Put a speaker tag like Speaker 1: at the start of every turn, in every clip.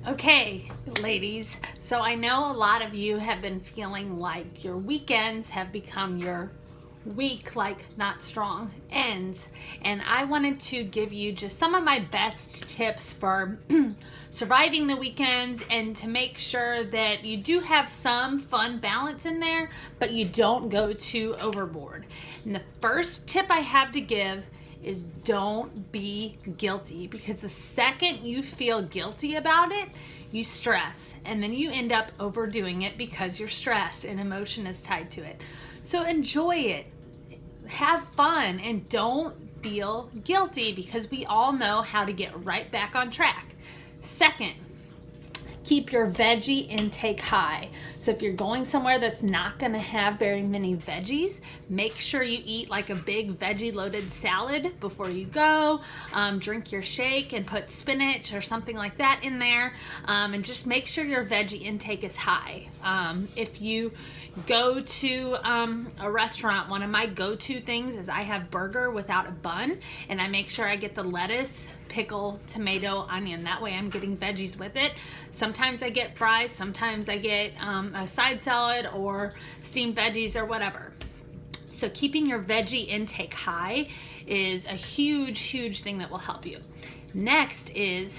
Speaker 1: Okay, ladies, so I know a lot of you have been feeling like your weekends have become your week, like not strong ends. And I wanted to give you just some of my best tips for surviving the weekends and to make sure that you do have some fun balance in there, but you don't go too overboard. And the first tip I have to give is don't be guilty, because the second you feel guilty about it, you stress, and then you end up overdoing it because you're stressed and emotion is tied to it. So enjoy it, have fun, and don't feel guilty, because we all know how to get right back on track. Second, keep your veggie intake high. So if you're going somewhere that's not going to have very many veggies, make sure you eat like a big veggie loaded salad before you go. Drink your shake and put spinach or something like that in there, and just make sure your veggie intake is high. If you go to a restaurant, one of my go-to things is I have burger without a bun, and I make sure I get the lettuce, pickle, tomato, onion. That way I'm getting veggies with it. Sometimes I get fries, sometimes I get a side salad or steamed veggies or whatever. So keeping your veggie intake high is a huge thing that will help you. Next is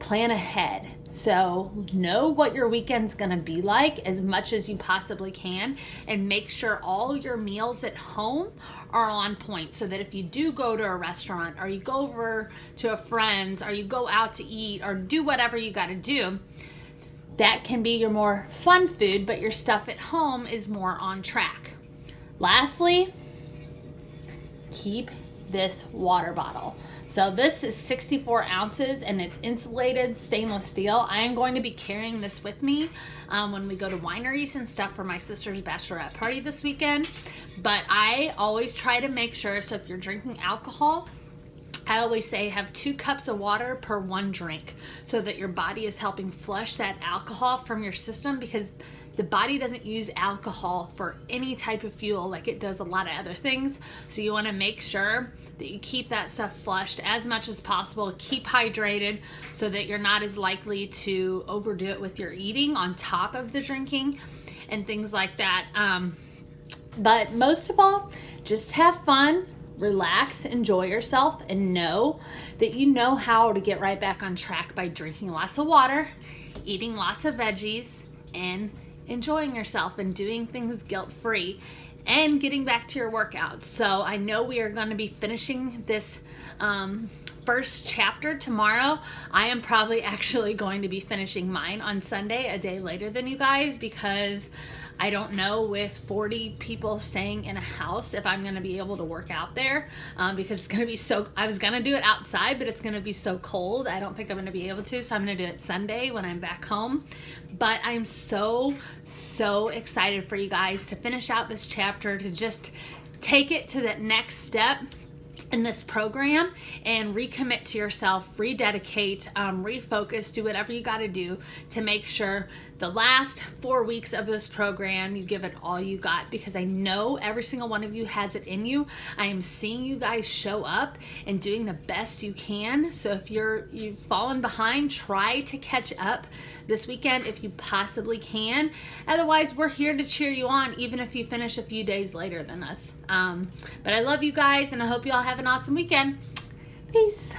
Speaker 1: plan ahead. So know what your weekend's gonna be like as much as you possibly can, and make sure all your meals at home are on point, so that if you do go to a restaurant or you go over to a friend's or you go out to eat or do whatever you gotta do, that can be your more fun food, but your stuff at home is more on track. Lastly, keep this water bottle. So this is 64 ounces and it's insulated stainless steel. I am going to be carrying this with me when we go to wineries and stuff for my sister's bachelorette party this weekend. But I always try to make sure, so if you're drinking alcohol, I always say have 2 cups of water per 1 drink, so that your body is helping flush that alcohol from your system, because the body doesn't use alcohol for any type of fuel like it does a lot of other things. So you want to make sure that you keep that stuff flushed as much as possible. Keep hydrated so that you're not as likely to overdo it with your eating on top of the drinking and things like that. But most of all, just have fun, relax, enjoy yourself, and know that you know how to get right back on track by drinking lots of water, eating lots of veggies, and enjoying yourself and doing things guilt-free and getting back to your workouts. So I know we are going to be finishing this first chapter tomorrow. I am probably actually going to be finishing mine on Sunday, a day later than you guys, because I don't know, with 40 people staying in a house, if I'm going to be able to work out there, because it's going to be so, I was going to do it outside, but it's going to be so cold. I don't think I'm going to be able to, so I'm going to do it Sunday when I'm back home. But I'm so excited for you guys to finish out this chapter, to just take it to that next step in this program and recommit to yourself, rededicate, refocus, do whatever you got to do to make sure the last 4 weeks of this program you give it all you got, because I know every single one of you has it in you. I am seeing you guys show up and doing the best you can. So if you've fallen behind, try to catch up this weekend if you possibly can. Otherwise, we're here to cheer you on, even if you finish a few days later than us. But I love you guys, and I hope you all have an awesome weekend. Peace.